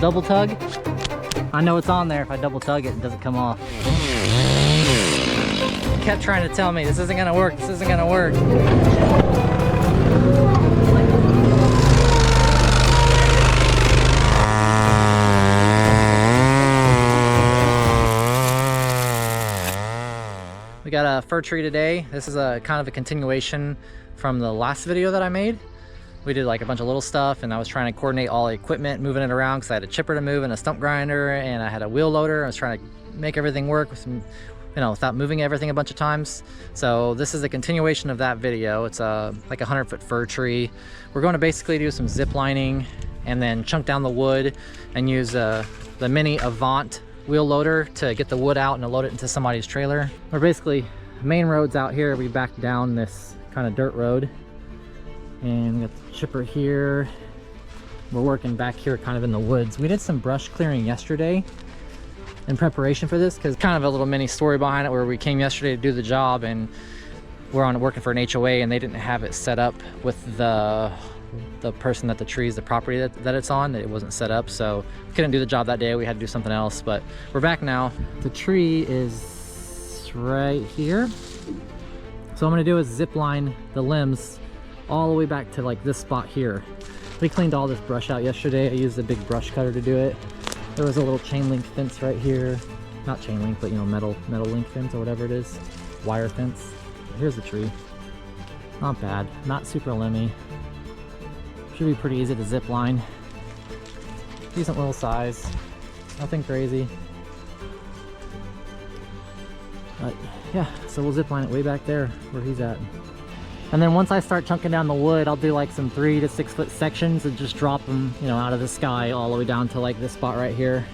double tug. I know it's on there. If I double tug it, it doesn't come off. He kept trying to tell me this isn't gonna work, this isn't gonna work. We got a fir tree today. This is a kind of a continuation from the last video that I made. We did like a bunch of little stuff, and I was trying to coordinate all the equipment, moving it around because I had a chipper to move and a stump grinder, and I had a wheel loader. I was trying to make everything work with some, without moving everything a bunch of times. So this is a continuation of that video. It's like a 100-foot fir tree. We're going to basically do some zip lining and then chunk down the wood and use the mini Avant wheel loader to get the wood out and to load it into somebody's trailer. We're basically, main road's out here. We back down this kind of dirt road, and we got the chipper here. We're working back here kind of in the woods. We did some brush clearing yesterday in preparation for this, because kind of a little mini story behind it, where we came yesterday to do the job and we're working for an HOA, and they didn't have it set up with the person that the tree is, the property that it's on. It wasn't set up, so we couldn't do the job that day. We had to do something else, but we're back now. The tree is right here, so I'm gonna do is zip line the limbs all the way back to like this spot here. We cleaned all this brush out yesterday. I used a big brush cutter to do it. There was a little chain link fence right here, not chain link, but metal link fence or whatever it is, wire fence. Here's the tree. Not bad, not super limby. Should be pretty easy to zip line. Decent little size, nothing crazy. But yeah, so we'll zip line it way back there where he's at. And then once I start chunking down the wood, I'll do like some 3 to 6 foot sections and just drop them, out of the sky all the way down to like this spot right here.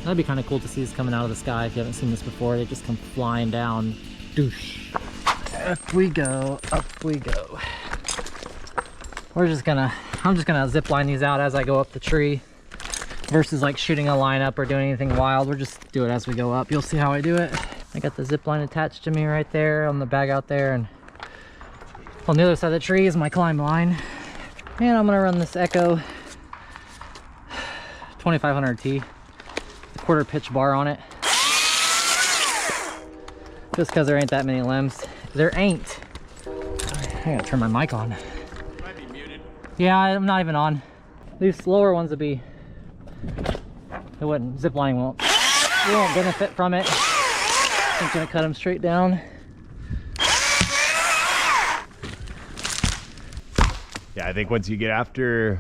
That'd be kind of cool to see this coming out of the sky. If you haven't seen this before, they just come flying down. Doosh. Up we go, up we go. I'm just gonna zip line these out as I go up the tree, versus like shooting a line up or doing anything wild. We'll just do it as we go up. You'll see how I do it. I got the zip line attached to me right there on the bag out there, and on the other side of the tree is my climb line. And I'm gonna run this Echo 2500T, quarter pitch bar on it, just because there ain't that many limbs. There ain't. I gotta turn my mic on. Yeah, I'm not even on. These slower ones would be, it wouldn't, zip lining won't benefit from it. I'm gonna cut them straight down. Yeah, I think once you get after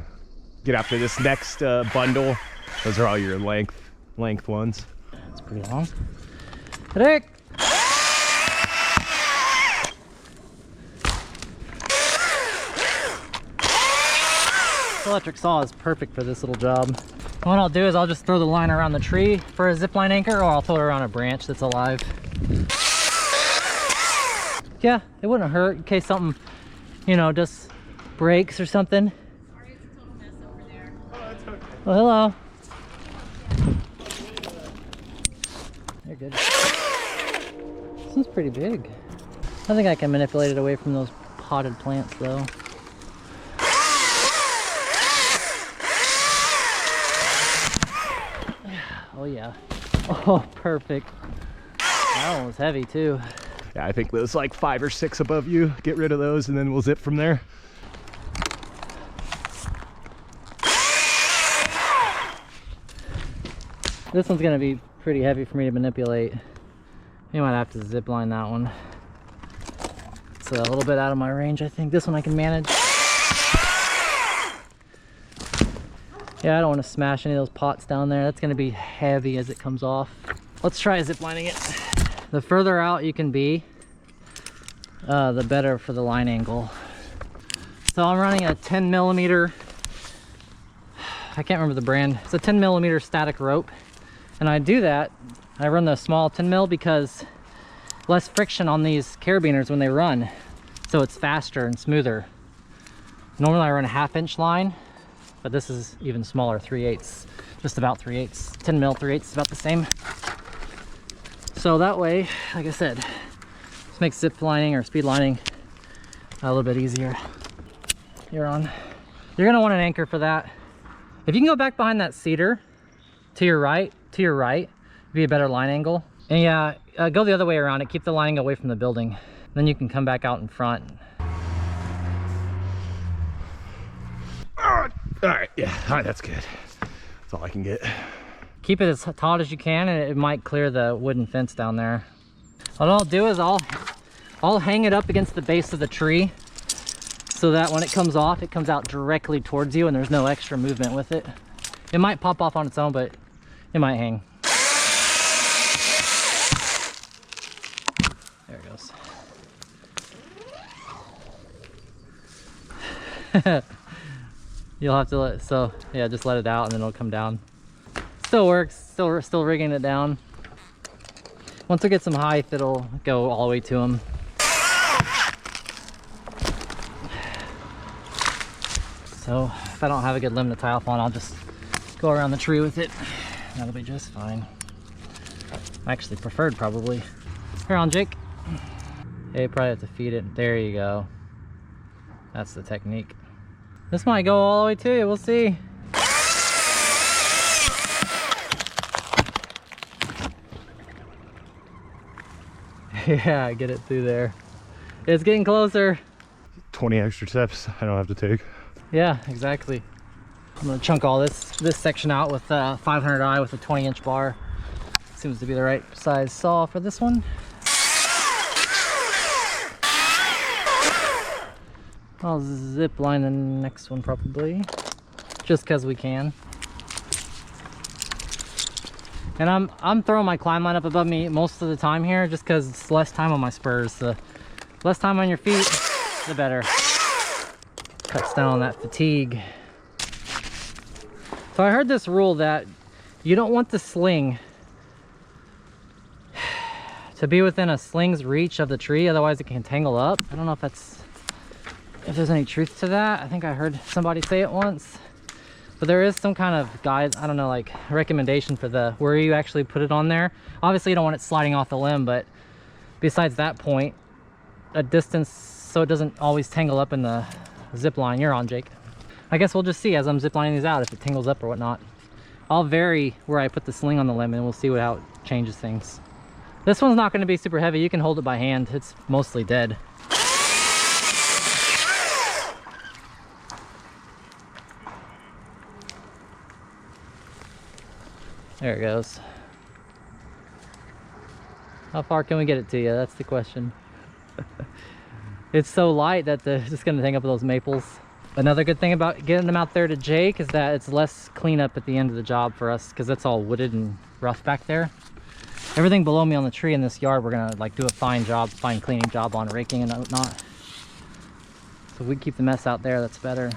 this next bundle, those are all your length ones. It's pretty long. Rick! The electric saw is perfect for this little job. What I'll do is I'll just throw the line around the tree for a zip line anchor, or I'll throw it around a branch that's alive. Yeah, it wouldn't hurt in case something, just breaks or something. Sorry, it's a total mess over there. Oh, that's okay. Well, hello. You're good. This one's pretty big. I think I can manipulate it away from those potted plants though. Oh yeah. Oh, perfect. That one was heavy too. Yeah, I think those like 5 or 6 above you, get rid of those and then we'll zip from there. This one's gonna be pretty heavy for me to manipulate. You might have to zip line that one. It's a little bit out of my range, I think. This one I can manage. Yeah, I don't want to smash any of those pots down there. That's gonna be heavy as it comes off. Let's try zip lining it. The further out you can be, the better for the line angle. So I'm running a 10 millimeter, I can't remember the brand. It's a 10 millimeter static rope. And I do that, I run the small 10 mil because less friction on these carabiners when they run. So it's faster and smoother. Normally I run a 1/2 inch line, but this is even smaller, 3/8, just about 3/8. 10 mil, 3/8 is about the same. So that way, like I said, this makes zip lining or speed lining a little bit easier. You're gonna want an anchor for that. If you can go back behind that cedar to your right, it'd be a better line angle. And yeah, go the other way around it. Keep the line angle away from the building. Then you can come back out in front. All right, yeah, all right, that's good. That's all I can get. Keep it as taut as you can, and it might clear the wooden fence down there. What I'll do is I'll hang it up against the base of the tree so that when it comes off, it comes out directly towards you and there's no extra movement with it. It might pop off on its own, but it might hang. There it goes. You'll have to just let it out and then it'll come down. Still works, still rigging it down. Once we get some height, it'll go all the way to them. So if I don't have a good limb to tie off on, I'll just go around the tree with it. That'll be just fine. Actually preferred probably. Here on, Jake. Yeah, you probably have to feed it. There you go. That's the technique. This might go all the way to you, we'll see. Yeah, get it through there. It's getting closer. 20 extra steps I don't have to take. Yeah, exactly. I'm gonna chunk all this section out with 500i with a 20-inch bar. Seems to be the right size saw for this one. I'll zip line the next one probably, just because we can. And I'm throwing my climb line up above me most of the time here, just because it's less time on my spurs. The less time on your feet, the better. Cuts down on that fatigue. So I heard this rule that you don't want the sling to be within a sling's reach of the tree, otherwise it can tangle up. I don't know if there's any truth to that. I think I heard somebody say it once. But there is some kind of guide, I don't know, like recommendation for where you actually put it on there. Obviously you don't want it sliding off the limb, but besides that point, a distance so it doesn't always tangle up in the zip line. You're on, Jake. I guess we'll just see as I'm zip lining these out if it tangles up or whatnot. I'll vary where I put the sling on the limb and we'll see how it changes things. This one's not going to be super heavy. You can hold it by hand. It's mostly dead. There it goes. How far can we get it to you? That's the question. It's so light that it's just going to hang up with those maples. Another good thing about getting them out there to Jake is that it's less cleanup at the end of the job for us, because it's all wooded and rough back there. Everything below me on the tree in this yard, we're going to like do a fine cleaning job on raking and whatnot. So if we keep the mess out there, that's better.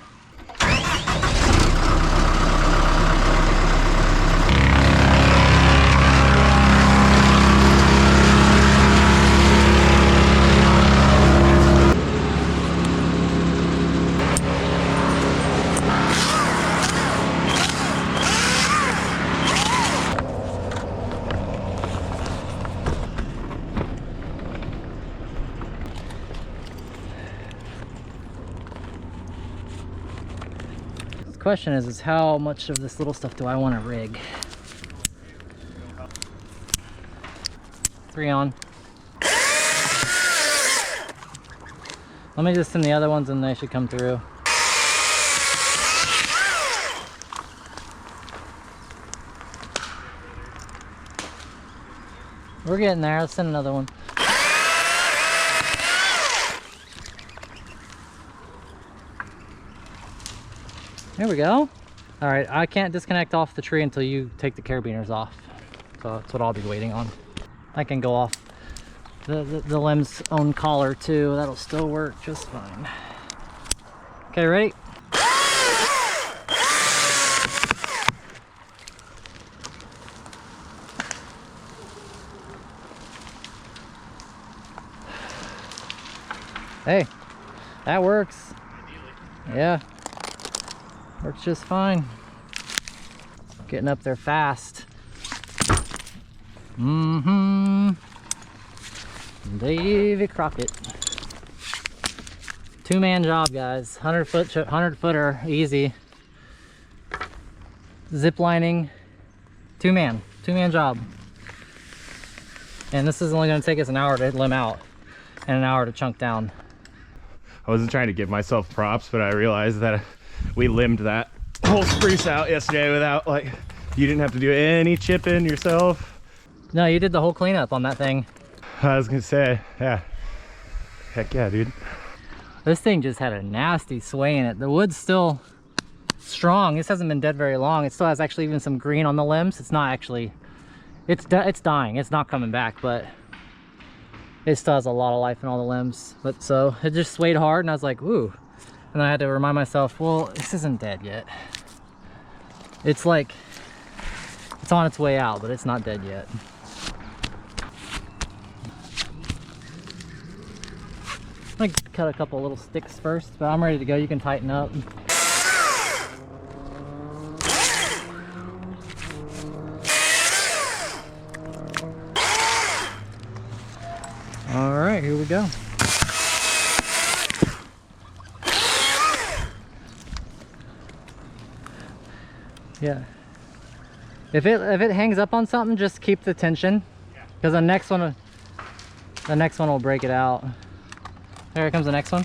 Question is how much of this little stuff do I want to rig? 3 on. Let me just send the other ones and they should come through. We're getting there. Let's send another one. There we go. All right, I can't disconnect off the tree until you take the carabiners off. So that's what I'll be waiting on. I can go off the limb's own collar too. That'll still work just fine. Okay, ready? Hey, that works. Yeah. Works just fine. Getting up there fast. Davy Crockett. 2-man job, guys. 100 footer, easy. zip lining, two-man job. And this is only gonna take us an hour to limb out and an hour to chunk down. I wasn't trying to give myself props, but I realized that we limbed that whole spruce out yesterday without, like, you didn't have to do any chipping yourself. No, you did the whole cleanup on that thing. I was gonna say, yeah. Heck yeah, dude. This thing just had a nasty sway in it. The wood's still strong. This hasn't been dead very long. It still has actually even some green on the limbs. It's not actually, it's dying. It's not coming back, but it still has a lot of life in all the limbs. But so it just swayed hard and I was like, ooh. And I had to remind myself, well, this isn't dead yet. It's like, it's on its way out, but it's not dead yet. I'm gonna cut a couple little sticks first, but I'm ready to go. You can tighten up. All right, here we go. Yeah. If it hangs up on something, just keep the tension, because the next one will break it out. Here comes the next one.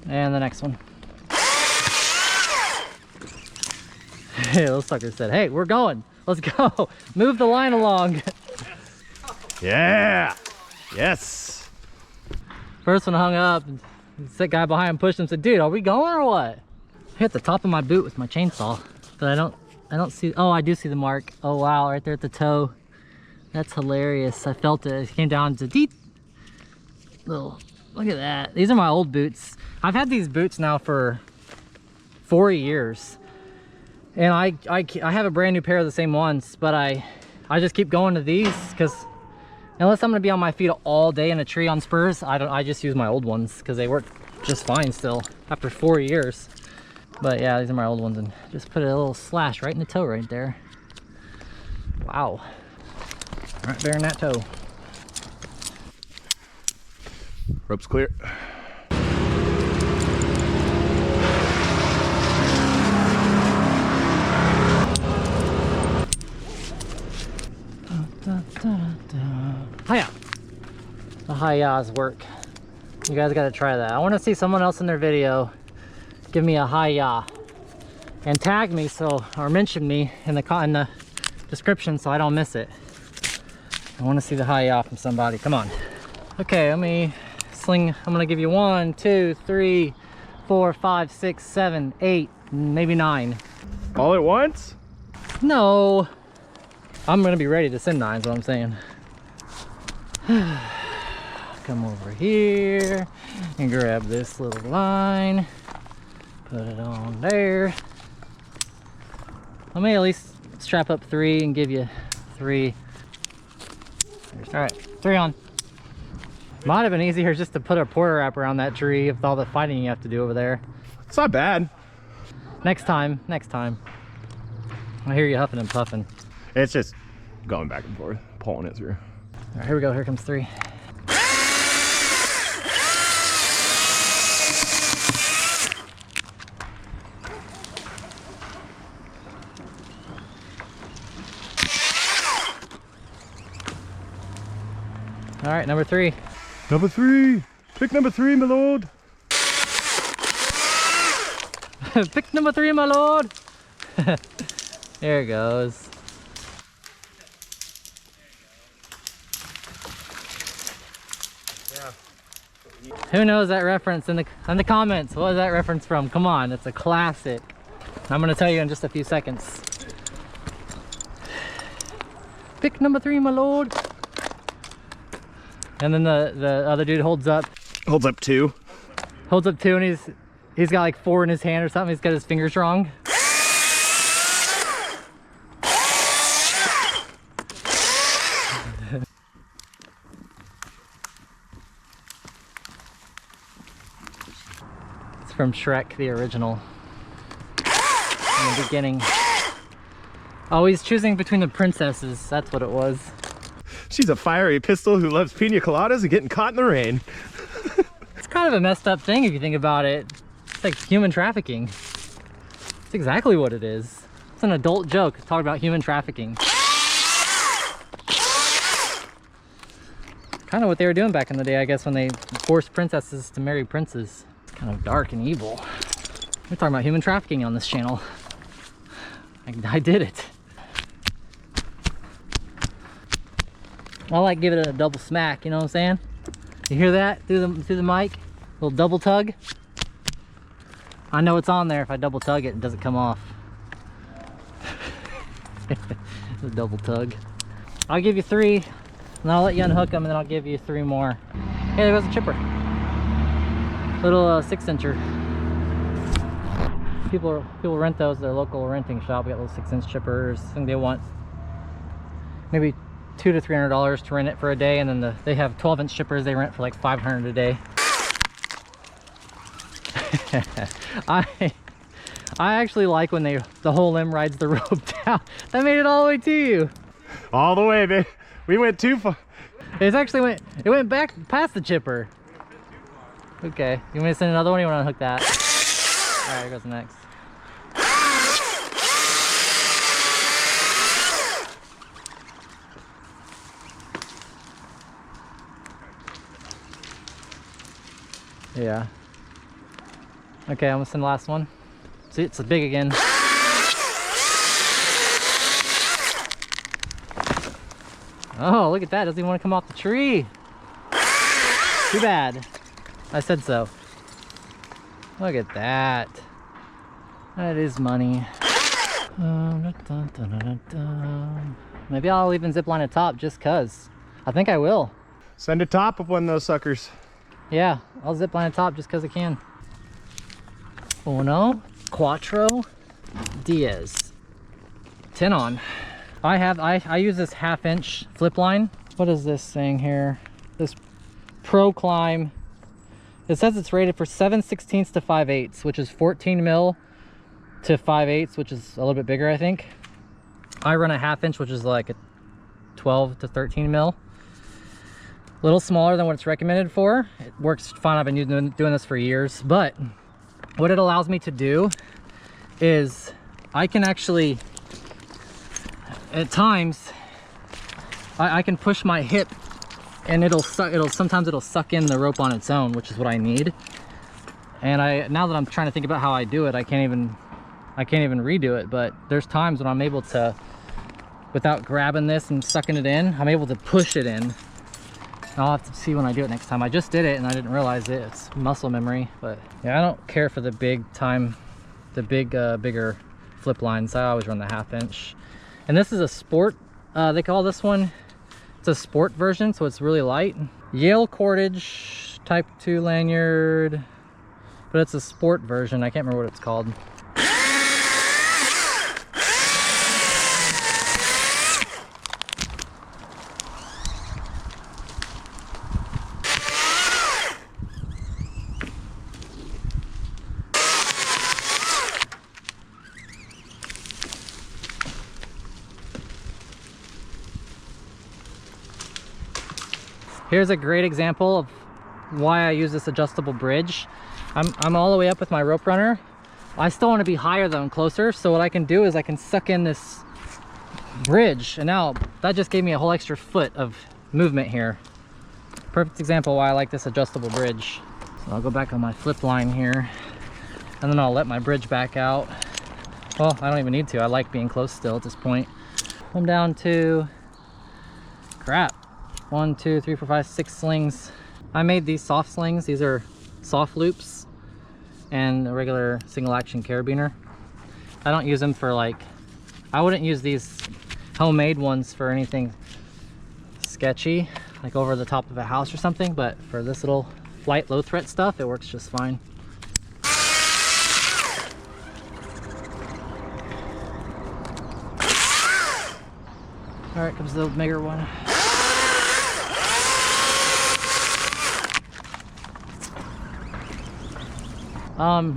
And the next one. Hey, those suckers said, hey, we're going. Let's go. Move the line along. Yeah. Yes. First one hung up. That guy behind him pushed him and said, dude, are we going or what? I hit the top of my boot with my chainsaw, but I don't see, oh, I do see the mark. Oh wow, right there at the toe. That's hilarious. I felt it. It came down to deep. Little, look at that. These are my old boots. I've had these boots now for 4 years. And I have a brand new pair of the same ones, but I just keep going to these because unless I'm gonna be on my feet all day in a tree on spurs, I just use my old ones because they work just fine still after 4 years. But yeah, these are my old ones, and just put a little slash right in the toe right there. Wow. Right there in that toe. Rope's clear. Hiya. The hi-yas work. You guys got to try that. I want to see someone else in their video give me a hi-ya and tag me or mention me in the description so I don't miss it. I want to see the hi-ya from somebody. Come on. Okay, let me sling. I'm gonna give you 1, 2, 3, 4, 5, 6, 7, 8, maybe 9. All at once? No. I'm gonna be ready to send 9 is what I'm saying. Come over here and grab this little line. Put it on there. Let me at least strap up 3 and give you 3. All right, 3 on. Might have been easier just to put a porter wrap around that tree with all the fighting you have to do over there. It's not bad. Next time. I hear you huffing and puffing. It's just going back and forth, pulling it through. All right, here we go. Here comes 3. All right, number 3. Number 3. Pick number 3, my lord. Pick number 3, my lord. There it goes. Who knows that reference in the comments? What is that reference from? Come on, it's a classic. I'm gonna tell you in just a few seconds. Pick number 3, my lord. And then the other dude holds up 2. Holds up 2, and he's got like 4 in his hand or something. He's got his fingers wrong. It's from Shrek, the original. In the beginning. Oh, he's choosing between the princesses. That's what it was. She's a fiery pistol who loves pina coladas and getting caught in the rain. It's caught kind of a messed up thing if you think about it. It's like human trafficking. It's exactly what it is. It's an adult joke talking about human trafficking. Kind of what they were doing back in the day, I guess, when they forced princesses to marry princes. It's kind of dark and evil. We're talking about human trafficking on this channel. I did it. I like giving it a double smack, you know what I'm saying? You hear that through the mic? Little double tug. I know it's on there if I double tug it, it doesn't come off. The double tug. I'll give you 3, and I'll let you unhook them, and then I'll give you 3 more. Hey, there goes a chipper. Little 6-incher. People rent those at their local renting shop. We got little 6-inch chippers. I think they want maybe $200 to $300 to rent it for a day, and then they have 12-inch chippers they rent for like $500 a day. I actually like when the whole limb rides the rope down. That made it all the way to you. All the way, babe. We went too far. It went back past the chipper. Okay, you want me to send another one? Or you want to unhook that? All right, here goes the next. Yeah. Okay, I'm gonna send the last one. See, it's big again. Oh, look at that. Doesn't even want to come off the tree. Too bad. I said so. Look at that. That is money. Maybe I'll even zip line a top just cause. I think I will. Send a top of one of those suckers. Yeah, I'll zip line a top just cause I can. Uno, cuatro, diez. 10 on. I use this 1/2-inch flip line. What is this thing here? This Pro Climb. It says it's rated for 7/16 to 5/8, which is 14 mil to 5/8, which is a little bit bigger, I think. I run a 1/2-inch, which is like a 12 to 13 mil. A little smaller than what it's recommended for. It works fine. I've been doing this for years, but what it allows me to do is I can actually, at times, I can push my hip and sometimes it'll suck in the rope on its own, which is what I need. And now that I'm trying to think about how I do it, I can't even redo it, but there's times when I'm able to, without grabbing this and sucking it in, I'm able to push it in. I'll have to see when I do it next time. I just did it and I didn't realize it. It's muscle memory, but yeah, I don't care for the bigger flip lines. I always run the 1/2-inch. And this is a sport, they call this one. It's a sport version, so it's really light. Yale cordage type 2 lanyard, but it's a sport version. I can't remember what it's called. Here's a great example of why I use this adjustable bridge. I'm all the way up with my rope runner. I still want to be higher though and closer, so what I can do is I can suck in this bridge, and now that just gave me a whole extra foot of movement here. Perfect example why I like this adjustable bridge. So I'll go back on my flip line here, and then I'll let my bridge back out. Well, I don't even need to. I like being close still at this point. I'm down to, crap, 1, 2, 3, 4, 5, 6 slings. I made these soft slings. These are soft loops and a regular single action carabiner. I don't use them for I wouldn't use these homemade ones for anything sketchy, like over the top of a house or something, but for this little light low threat stuff, it works just fine. All right, comes the bigger one.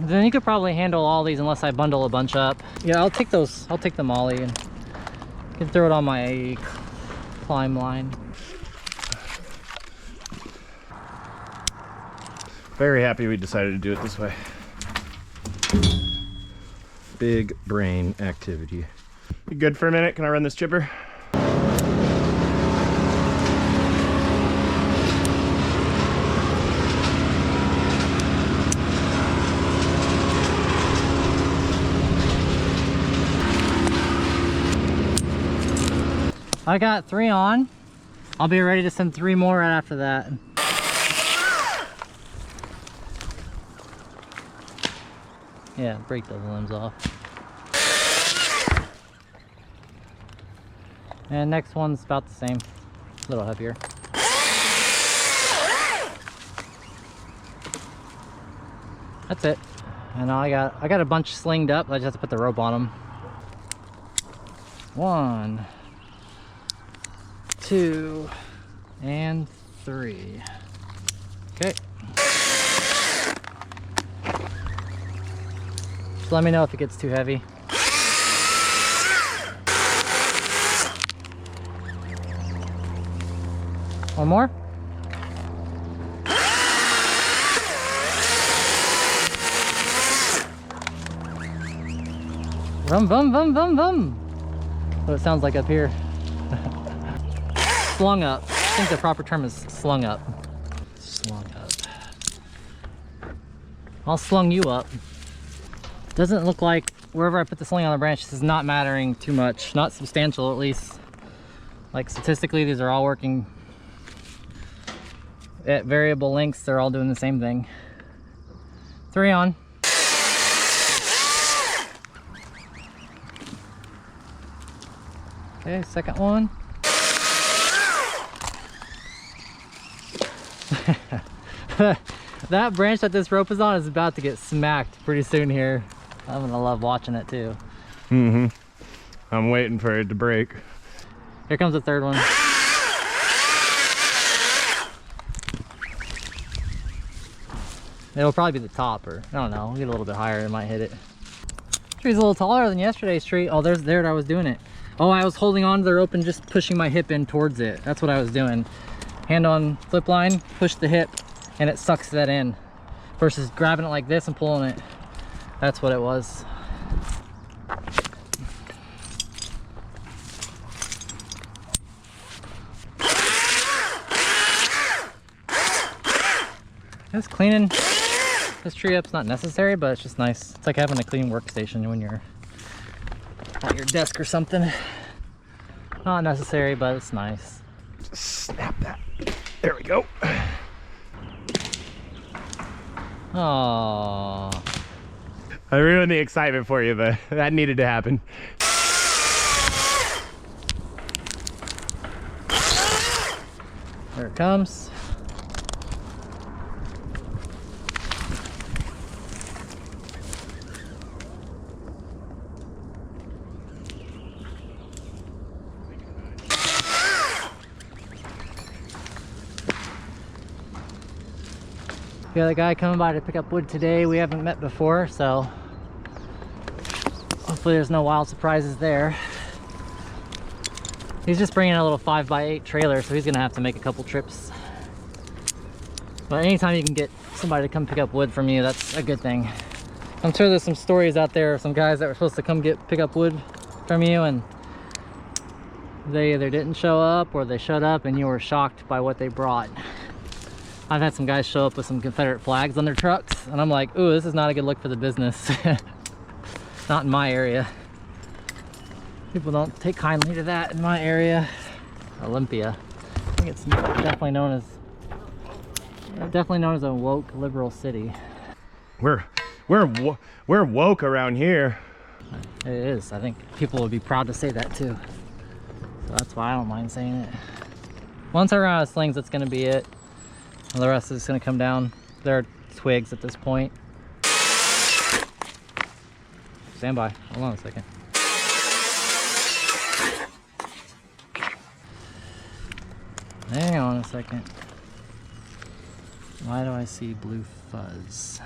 Then you could probably handle all these unless I bundle a bunch up. Yeah, I'll take those. I'll take the molly and can throw it on my climb line. Very happy we decided to do it this way. Big brain activity. You good for a minute? Can I run this chipper? I got 3 on. I'll be ready to send 3 more right after that. Yeah, break those limbs off. And next one's about the same, a little heavier. That's it. And I got a bunch slinged up. I just have to put the rope on them. 1, 2, and 3. Okay. Just let me know if it gets too heavy. One more. Vum, vum, vum, vum, vum. What it sounds like up here. Slung up. I think the proper term is slung up. Slung up. I'll slung you up. Doesn't look like wherever I put the sling on the branch, this is not mattering too much. Not substantial, at least. Like statistically, these are all working at variable lengths. They're all doing the same thing. 3 on. Okay, second one. That branch that this rope is on is about to get smacked pretty soon here. I'm gonna love watching it too. Mm-hmm. I'm waiting for it to break. Here comes the third one. It'll probably be the top, or I don't know, we'll get a little bit higher, it might hit it. Tree's a little taller than yesterday's tree. Oh, there I was doing it. Oh, I was holding on to the rope and just pushing my hip in towards it. That's what I was doing. Hand on flip line, push the hip, and it sucks that in. Versus grabbing it like this and pulling it. That's what it was. Just cleaning this tree up's not necessary, but it's just nice. It's like having a clean workstation when you're at your desk or something. Not necessary, but it's nice. Just snap that. There we go. Oh. I ruined the excitement for you, but that needed to happen. There it comes. We got a guy coming by to pick up wood today we haven't met before, so hopefully there's no wild surprises there. He's just bringing a little 5x8 trailer, so he's gonna have to make a couple trips. But anytime you can get somebody to come pick up wood from you, that's a good thing. I'm sure there's some stories out there of some guys that were supposed to come pick up wood from you, and they either didn't show up or they showed up and you were shocked by what they brought. I've had some guys show up with some Confederate flags on their trucks, and I'm like, ooh, this is not a good look for the business. Not in my area. People don't take kindly to that in my area. Olympia. I think it's definitely known as a woke liberal city. We're woke around here. It is. I think people would be proud to say that too. So that's why I don't mind saying it. Once I run out of slings, that's gonna be it. And the rest is going to come down. There are twigs at this point. Stand by. Hold on a second. Hang on a second. Why do I see blue fuzz?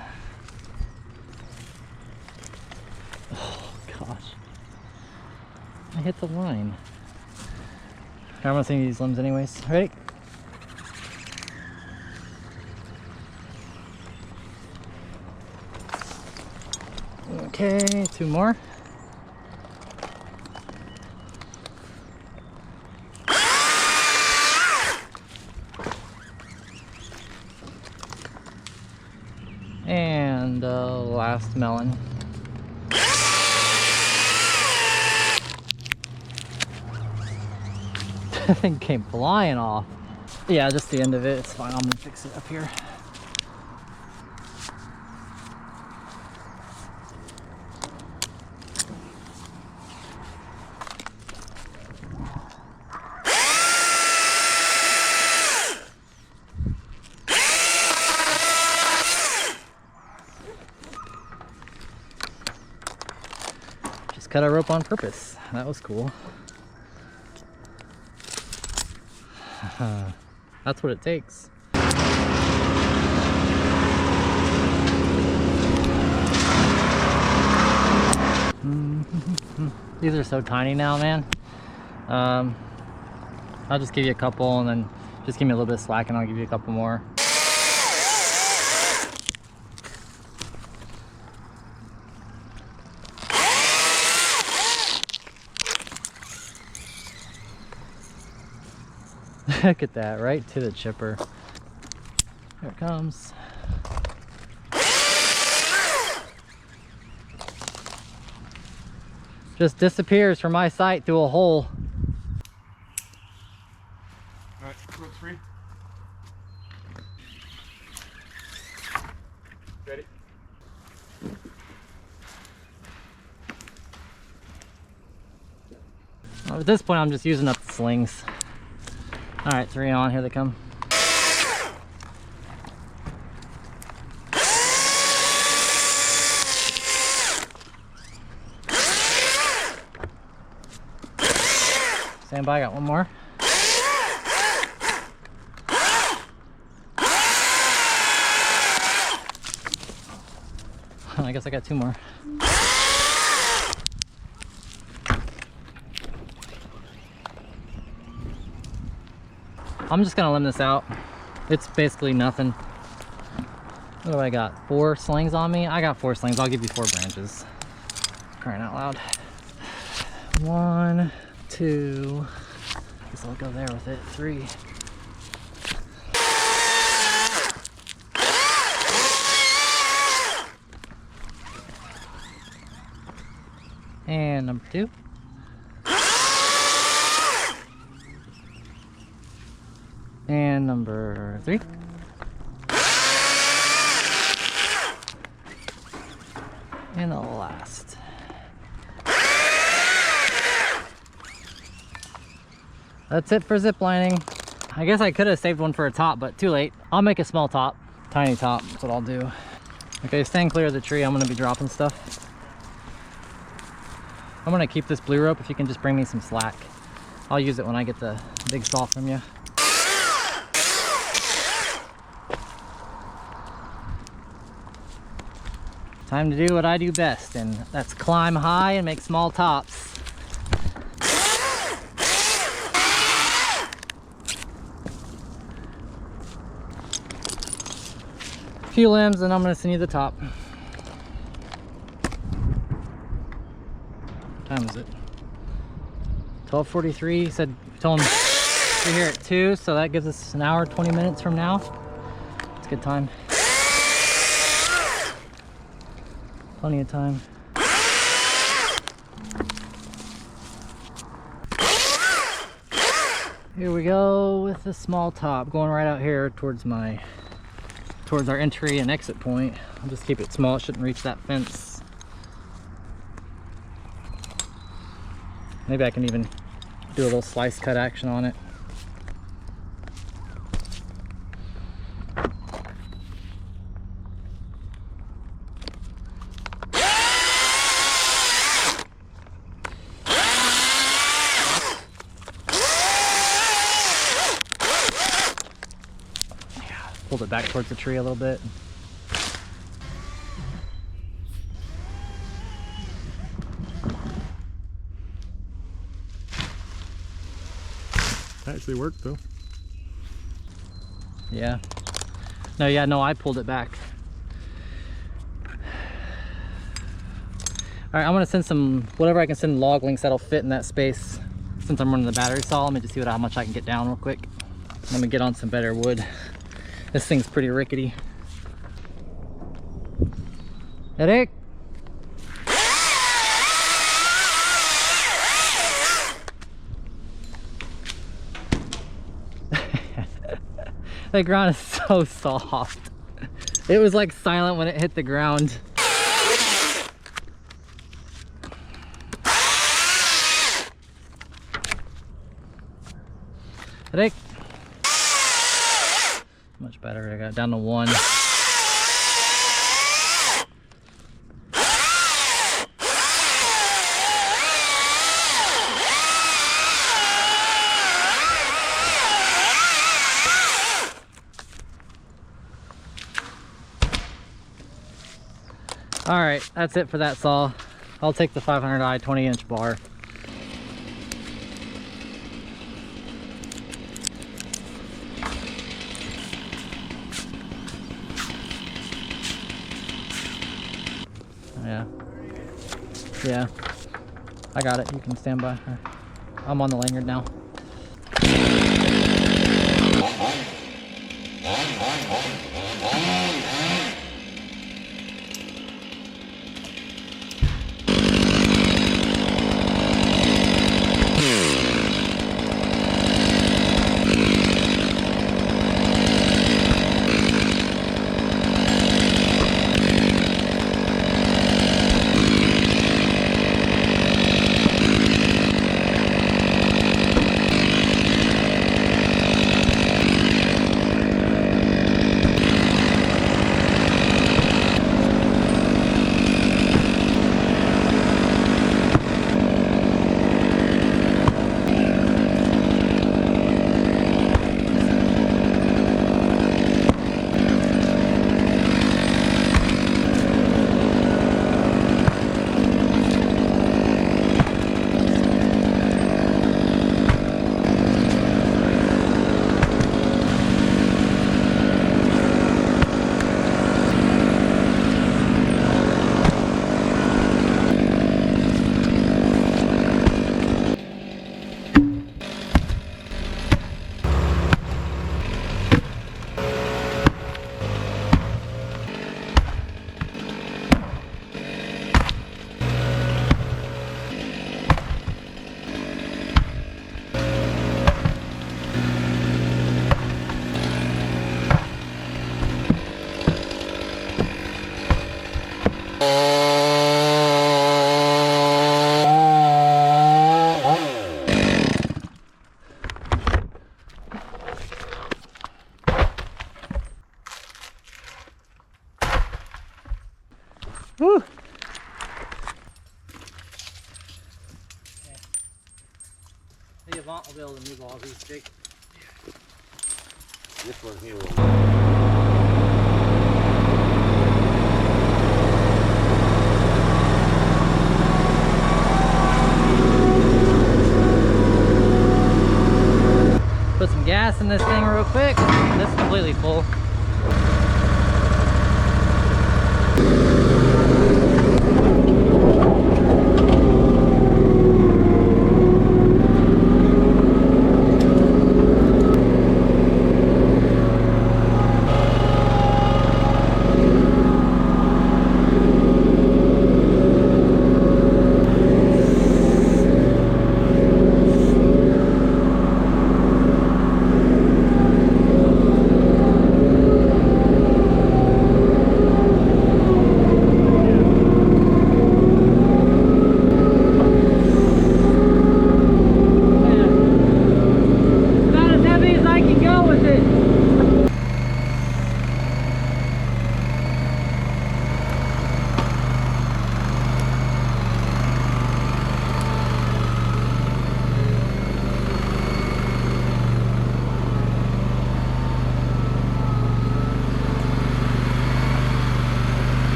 Oh gosh. I hit the line. I'm going to sing these limbs anyways. Ready? Okay, 2 more. And last melon. That thing came flying off. Yeah, just the end of it. It's fine. I'm gonna fix it up here. Just cut a rope on purpose. That was cool. That's what it takes. These are so tiny now, man. I'll just give you a couple and then just give me a little bit of slack and I'll give you a couple more. Look at that, right to the chipper. Here it comes. Just disappears from my sight through a hole. All right, rope's free. Ready? Well, at this point, I'm just using up the slings. All right, 3 on, here they come. Stand by, got one more. I guess I got 2 more. I'm just gonna limb this out. It's basically nothing. What do I got? 4 slings on me? I got 4 slings. I'll give you 4 branches. Crying out loud. 1, 2. I guess I'll go there with it. 3. And number 2. And number 3. And the last. That's it for zip lining. I guess I could have saved one for a top, but too late. I'll make a small top, tiny top, that's what I'll do. Okay, stand clear of the tree. I'm gonna be dropping stuff. I'm gonna keep this blue rope if you can just bring me some slack. I'll use it when I get the big saw from you. Time to do what I do best, and that's climb high and make small tops. A few limbs and I'm gonna send you the top. What time is it? 12:43. Said, told him we're here at 2, so that gives us an hour, 20 minutes from now. It's a good time. Plenty of time. Here we go with the small top, going right out here towards our entry and exit point. I'll just keep it small, it shouldn't reach that fence. Maybe I can even do a little slice cut action on it. Pulled it back towards the tree a little bit. That actually worked though. Yeah. No, I pulled it back. All right, I'm gonna send some, whatever I can send log links that'll fit in that space. Since I'm running the battery saw, let me just see how much I can get down real quick. Let me get on some better wood. This thing's pretty rickety. Eric? The ground is so soft. It was like silent when it hit the ground. Rick. Much better. I got it down to 1. All right, that's it for that saw. I'll take the 500i 20-inch bar. Yeah, I got it. You can stand by. I'm on the lanyard now. Woo! The Avant will be able to move all these, Jake. This one here will. Put some gas in this thing real quick. This is completely full.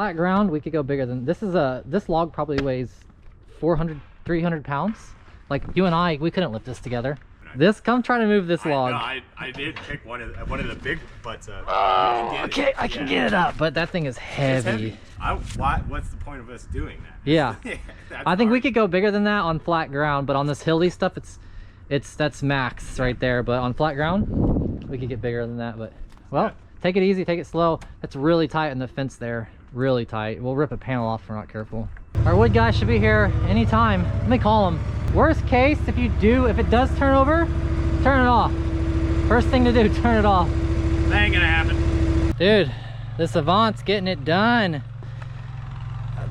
flat ground, we could go bigger than this. This log probably weighs 400, 300 pounds. Like you and I, we couldn't lift this together. This, come try to move this log. I did pick one of the big butts up. Okay, I can get it up, but that thing is heavy. What's the point of us doing that? Yeah, I think we could go bigger than that on flat ground, but on this hilly stuff, that's max right there. But on flat ground, we could get bigger than that. But well, take it easy, take it slow. That's really tight in the fence there, really tight. We'll rip a panel off if we're not careful. Our wood guy should be here anytime. Let me call him. Worst case, if it does turn over, turn it off. First thing to do, turn it off. That ain't gonna happen. Dude, this Avant's getting it done.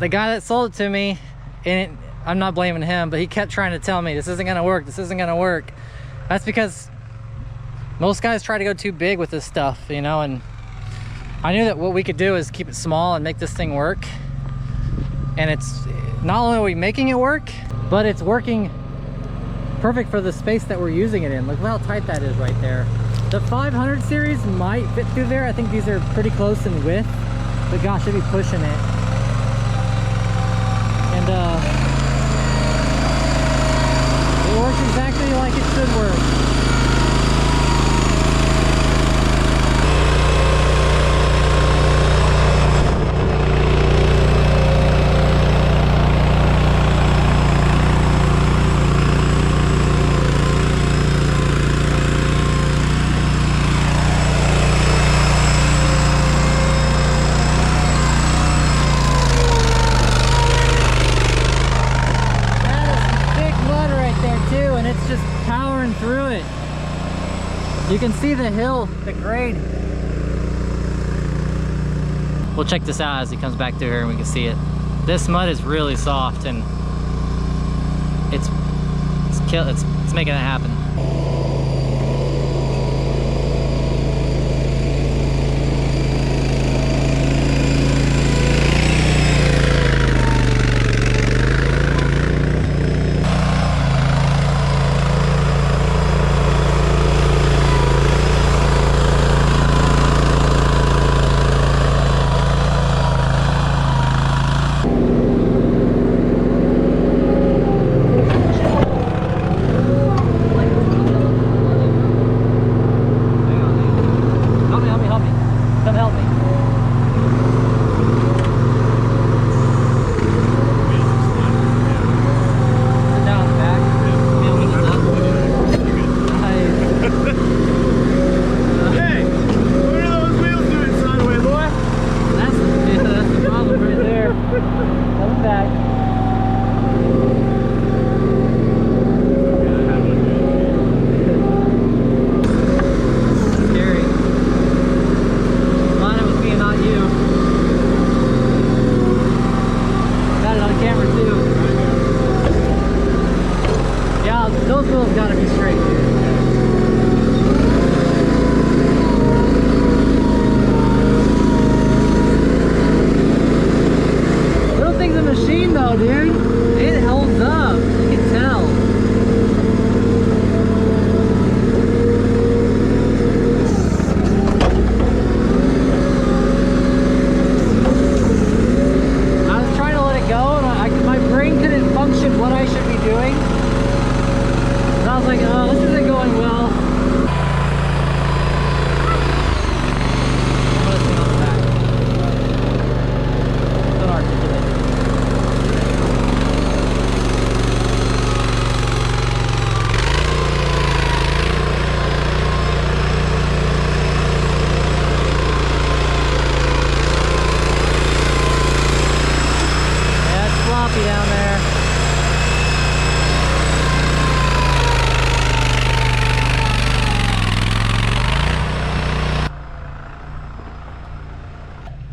The guy that sold it to me, and I'm not blaming him, but he kept trying to tell me this isn't gonna work, this isn't gonna work. That's because most guys try to go too big with this stuff, you know, and I knew that what we could do is keep it small and make this thing work. And it's not only are we making it work, but it's working perfect for the space that we're using it in. Look how tight that is right there. The 500 series might fit through there. I think these are pretty close in width, but gosh, they'd be pushing it. And it works exactly like it should work. You can see the hill, the grade. We'll check this out as he comes back through here and we can see it. This mud is really soft and it's making it happen.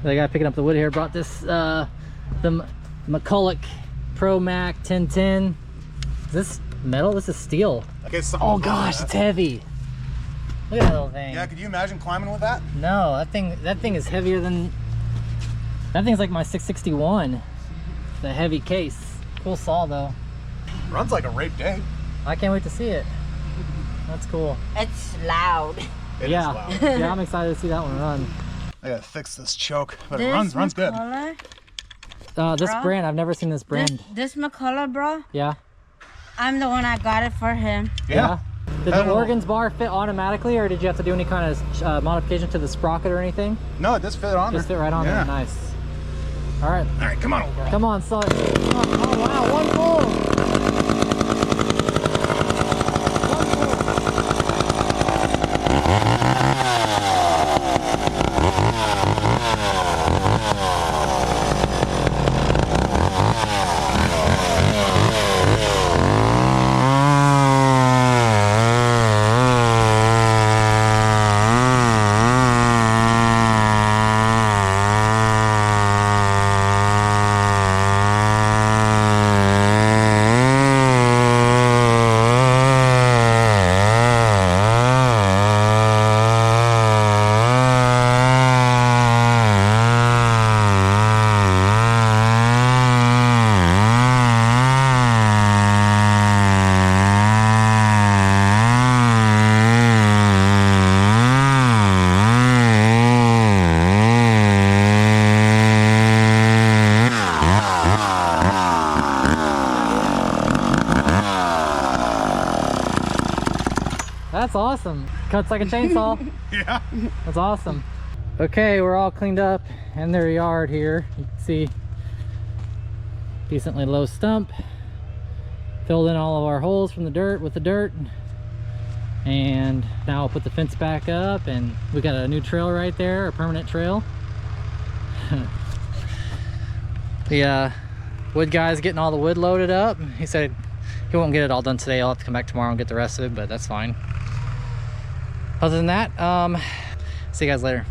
The guy picking up the wood here brought this, the McCulloch Pro Mac 1010. Is this metal? This is steel. Oh gosh, it's heavy. Look at that little thing. Yeah, could you imagine climbing with that? No, that thing is heavier than, that thing's like my 661. The heavy case. Cool saw though. Runs like a rape day. I can't wait to see it. That's cool. It's loud. It is Yeah, loud. yeah, I'm excited to see that one run. I gotta fix this choke, but it This runs good. McCullough, This Bro? brand, I've never seen this brand. This McCullough, bro. Yeah. I'm the one I got it for him. Yeah. Did I the don't know. organs bar fit automatically, or did you have to do any kind of modification to the sprocket or anything? No, it just fit on Just fit there. right on Yeah. there. Nice. All right. All right, come on, old girl. Come on, son. Oh, wow, one pull. That's awesome. Cuts like a chainsaw. Yeah. That's awesome. Okay, we're all cleaned up in their yard here. You can see decently low stump. Filled in all of our holes from the dirt with the dirt. And now I'll put the fence back up, and we got a new trail right there, a permanent trail. The wood guy's getting all the wood loaded up. He said he won't get it all done today. I'll have to come back tomorrow and get the rest of it, but that's fine. Other than that, see you guys later.